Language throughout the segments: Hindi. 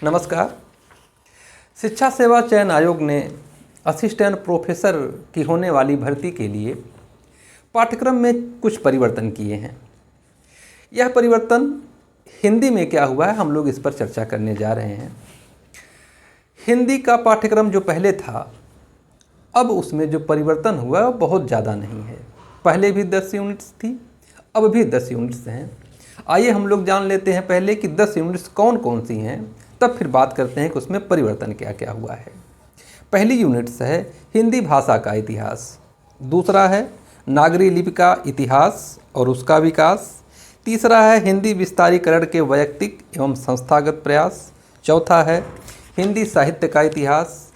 नमस्कार। शिक्षा सेवा चयन आयोग ने असिस्टेंट प्रोफेसर की होने वाली भर्ती के लिए पाठ्यक्रम में कुछ परिवर्तन किए हैं। यह परिवर्तन हिंदी में क्या हुआ है, हम लोग इस पर चर्चा करने जा रहे हैं। हिंदी का पाठ्यक्रम जो पहले था, अब उसमें जो परिवर्तन हुआ वो बहुत ज़्यादा नहीं है। पहले भी 10 यूनिट्स थी, अब भी 10 यूनिट्स हैं। आइए हम लोग जान लेते हैं पहले कि 10 यूनिट्स कौन कौन सी हैं, तब फिर बात करते हैं कि उसमें परिवर्तन क्या क्या हुआ है। पहली यूनिट्स है हिंदी भाषा का इतिहास, दूसरा है नागरी लिपि का इतिहास और उसका विकास, तीसरा है हिंदी विस्तारीकरण के वैयक्तिक एवं संस्थागत प्रयास, चौथा है हिंदी साहित्य का इतिहास,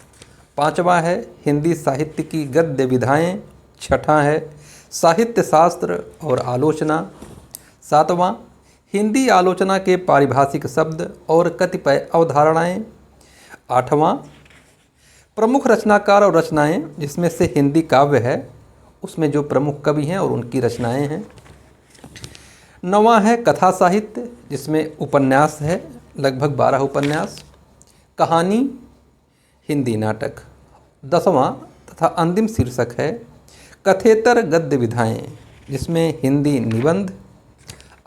पांचवा है हिंदी साहित्य की गद्य विधाएँ, छठा है साहित्य शास्त्र और आलोचना, सातवां हिंदी आलोचना के पारिभाषिक शब्द और कतिपय अवधारणाएं, आठवां प्रमुख रचनाकार और रचनाएं जिसमें से हिंदी काव्य है उसमें जो प्रमुख कवि हैं और उनकी रचनाएं हैं, नौवां है कथा साहित्य जिसमें उपन्यास है लगभग 12 उपन्यास, कहानी, हिंदी नाटक, 10वां तथा अंतिम शीर्षक है कथेतर गद्य विधाएँ जिसमें हिंदी निबंध,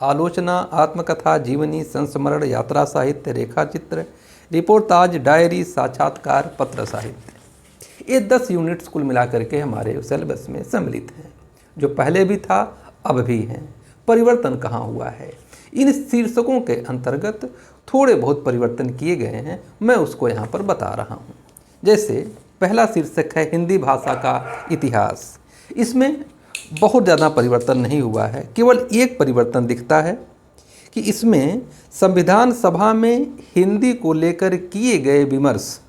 आलोचना, आत्मकथा, जीवनी, संस्मरण, यात्रा साहित्य, रेखाचित्र, रिपोर्टाज, डायरी, साक्षात्कार, पत्र साहित्य। ये 10 यूनिट्स कुल मिलाकर के हमारे सिलेबस में सम्मिलित हैं, जो पहले भी था अब भी हैं। परिवर्तन कहाँ हुआ है? इन शीर्षकों के अंतर्गत थोड़े बहुत परिवर्तन किए गए हैं, मैं उसको यहाँ पर बता रहा हूँ। जैसे पहला शीर्षक है हिंदी भाषा का इतिहास। इसमें बहुत ज़्यादा परिवर्तन नहीं हुआ है, केवल एक परिवर्तन दिखता है कि इसमें संविधान सभा में हिंदी को लेकर किए गए विमर्श,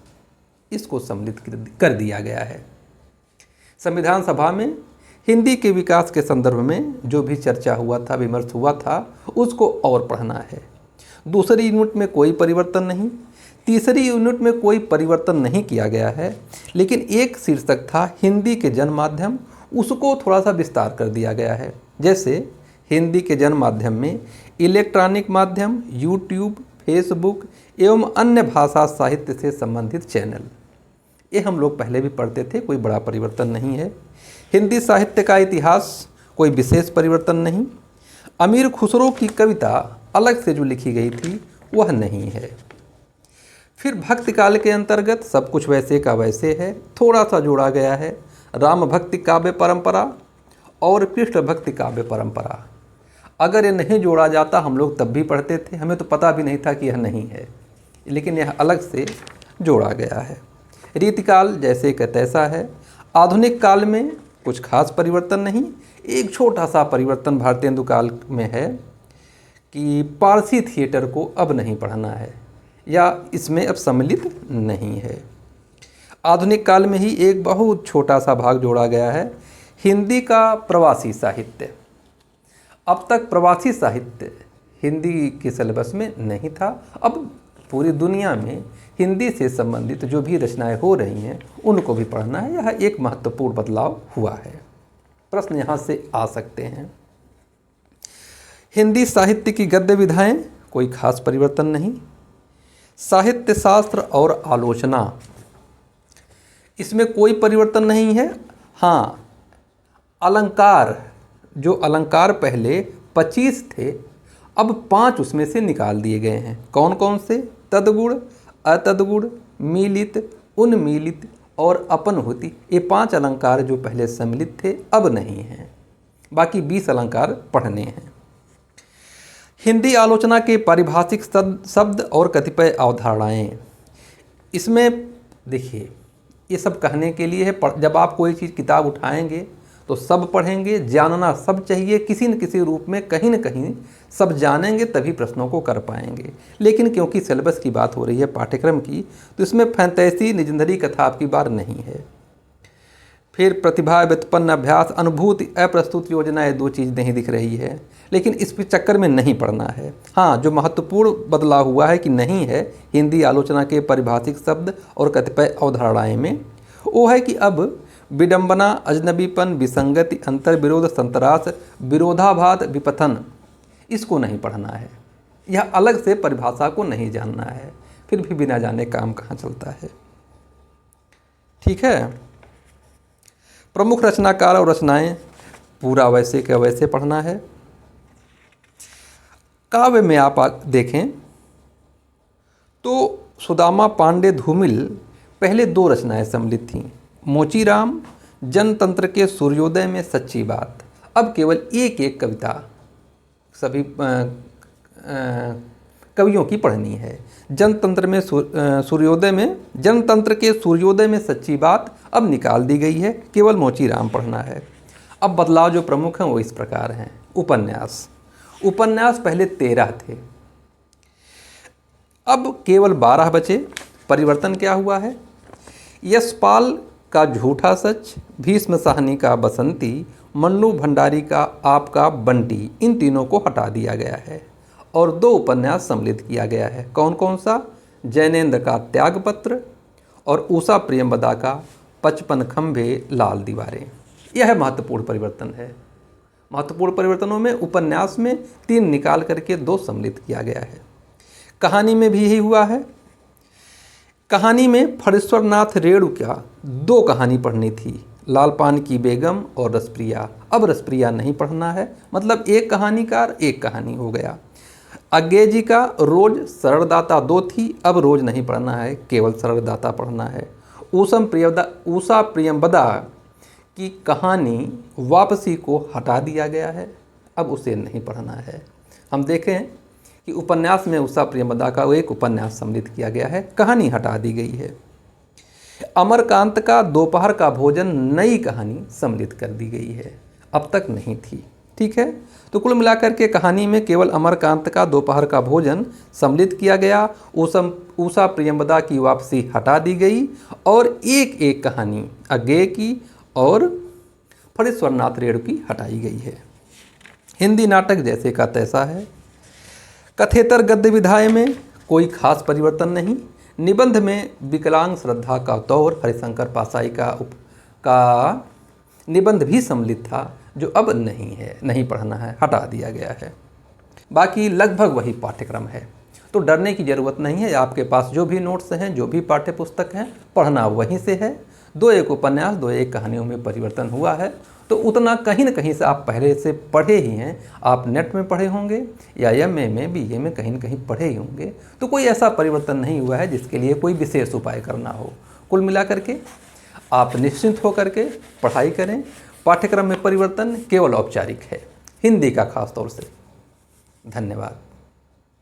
इसको सम्मिलित कर दिया गया है। संविधान सभा में हिंदी के विकास के संदर्भ में जो भी चर्चा हुआ था, विमर्श हुआ था, उसको और पढ़ना है। दूसरी यूनिट में कोई परिवर्तन नहीं, तीसरी यूनिट में कोई परिवर्तन नहीं किया गया है, लेकिन एक शीर्षक था हिंदी के जन माध्यम, उसको थोड़ा सा विस्तार कर दिया गया है। जैसे हिंदी के जन माध्यम में इलेक्ट्रॉनिक माध्यम, यूट्यूब, फेसबुक एवं अन्य भाषा साहित्य से संबंधित चैनल, ये हम लोग पहले भी पढ़ते थे, कोई बड़ा परिवर्तन नहीं है। हिंदी साहित्य का इतिहास, कोई विशेष परिवर्तन नहीं। अमीर खुसरो की कविता अलग से जो लिखी गई थी वह नहीं है। फिर भक्ति काल के अंतर्गत सब कुछ वैसे का वैसे है, थोड़ा सा जोड़ा गया है राम भक्ति काव्य परंपरा और कृष्ण भक्ति काव्य परंपरा। अगर ये नहीं जोड़ा जाता हम लोग तब भी पढ़ते थे, हमें तो पता भी नहीं था कि यह नहीं है, लेकिन यह अलग से जोड़ा गया है। रीतिकाल जैसे का तैसा है। आधुनिक काल में कुछ खास परिवर्तन नहीं, एक छोटा सा परिवर्तन भारतेंदु काल में है कि पारसी थिएटर को अब नहीं पढ़ना है या इसमें अब सम्मिलित नहीं है। आधुनिक काल में ही एक बहुत छोटा सा भाग जोड़ा गया है, हिंदी का प्रवासी साहित्य। अब तक प्रवासी साहित्य हिंदी के सिलेबस में नहीं था, अब पूरी दुनिया में हिंदी से संबंधित जो भी रचनाएं हो रही हैं उनको भी पढ़ना है। यह एक महत्वपूर्ण बदलाव हुआ है। प्रश्न यहाँ से आ सकते हैं। हिंदी साहित्य की गद्य विधाएँ, कोई खास परिवर्तन नहीं। साहित्य शास्त्र और आलोचना, इसमें कोई परिवर्तन नहीं है। हाँ, अलंकार, जो अलंकार पहले 25 थे, अब 5 उसमें से निकाल दिए गए हैं। कौन कौन से? तदगुण, अतदगुण, मीलित, उन्मीलित और अपनहुति। ये 5 अलंकार जो पहले सम्मिलित थे अब नहीं हैं, बाकी 20 अलंकार पढ़ने हैं। हिंदी आलोचना के पारिभाषिक शब्द और कतिपय अवधारणाएँ, इसमें देखिए ये सब कहने के लिए है। जब आप कोई चीज़ किताब उठाएंगे तो सब पढ़ेंगे, जानना सब चाहिए, किसी न किसी रूप में कहीं न कहीं सब जानेंगे तभी प्रश्नों को कर पाएंगे। लेकिन क्योंकि सिलेबस की बात हो रही है पाठ्यक्रम की, तो इसमें फैंटेसी, लेजेंडरी कथा आपकी बार नहीं है। फिर प्रतिभा, व्युत्पन्न, अभ्यास, अनुभूति, अप्रस्तुत योजना, ये 2 चीज़ नहीं दिख रही है, लेकिन इस चक्कर में नहीं पढ़ना है। हाँ, जो महत्वपूर्ण बदलाव हुआ है कि नहीं है हिंदी आलोचना के पारिभाषिक शब्द और कतिपय अवधारणाएँ में, वो है कि अब विडंबना, अजनबीपन, विसंगति, अंतर्विरोध, संतरास, विरोधाभास, विपथन, इसको नहीं पढ़ना है। यह अलग से परिभाषा को नहीं जानना है। फिर भी बिना जाने काम कहाँ चलता है। ठीक है। प्रमुख रचनाकार और रचनाएं पूरा वैसे के वैसे पढ़ना है। काव्य में आप देखें तो सुदामा पांडे धूमिल पहले 2 रचनाएं सम्मिलित थीं। मोचीराम जनतंत्र के सूर्योदय में सच्ची बात। अब केवल एक एक कविता सभी कवियों की पढ़नी है। जनतंत्र के सूर्योदय में सच्ची बात अब निकाल दी गई है, केवल मोचीराम पढ़ना है। अब बदलाव जो प्रमुख हैं वो इस प्रकार हैं। उपन्यास पहले 13 थे, अब केवल 12 बचे। परिवर्तन क्या हुआ है? यशपाल का झूठा सच, भीष्म साहनी का बसंती, मन्नू भंडारी का आपका बंटी, इन तीनों को हटा दिया गया है और 2 उपन्यास सम्मिलित किया गया है। कौन कौन सा? जैनेन्द्र का त्यागपत्र और उषा प्रियंवदा का 55 खंभे लाल दीवारें। यह महत्वपूर्ण परिवर्तन है। महत्वपूर्ण परिवर्तनों में उपन्यास में 3 निकाल करके 2 सम्मिलित किया गया है। कहानी में भी यही हुआ है। कहानी में फणीश्वर नाथ रेणु का 2 कहानी पढ़नी थी, लालपान की बेगम और रसप्रिया। अब रसप्रिया नहीं पढ़ना है, मतलब एक कहानीकार एक कहानी हो गया। अज्ञे जी का रोज सरलदाता 2 थी, अब रोज नहीं पढ़ना है, केवल सरलदाता पढ़ना है। उषा प्रियंवदा की कहानी वापसी को हटा दिया गया है, अब उसे नहीं पढ़ना है। हम देखें कि उपन्यास में उषा प्रियंवदा का एक उपन्यास सम्मिलित किया गया है, कहानी हटा दी गई है। अमरकांत का दोपहर का भोजन नई कहानी सम्मिलित कर दी गई है, अब तक नहीं थी। ठीक है, तो कुल मिलाकर के कहानी में केवल अमरकांत का दोपहर का भोजन सम्मिलित किया गया, उषा प्रियंवदा की वापसी हटा दी गई और एक एक कहानी अज्ञे की और फणीश्वर नाथ रेणु की हटाई गई है। हिंदी नाटक जैसे का तैसा है। कथेतर गद्य विधाय में कोई खास परिवर्तन नहीं। निबंध में विकलांग श्रद्धा का तौर हरिशंकर पासाई का निबंध भी सम्मिलित था, जो अब नहीं है, नहीं पढ़ना है, हटा दिया गया है। बाकी लगभग वही पाठ्यक्रम है, तो डरने की ज़रूरत नहीं है। आपके पास जो भी नोट्स हैं, जो भी पाठ्य पुस्तक हैं, पढ़ना वहीं से है। 2-1 उपन्यास, 2-1 कहानियों में परिवर्तन हुआ है, तो उतना कहीं न कहीं से आप पहले से पढ़े ही हैं। आप नेट में पढ़े होंगे या एमए में, बीए में कहीं न कहीं पढ़े ही होंगे, तो कोई ऐसा परिवर्तन नहीं हुआ है जिसके लिए कोई विशेष उपाय करना हो। कुल मिलाकर के आप निश्चिंत होकर के पढ़ाई करें। पाठ्यक्रम में परिवर्तन केवल औपचारिक है, हिंदी का खास तौर से। धन्यवाद।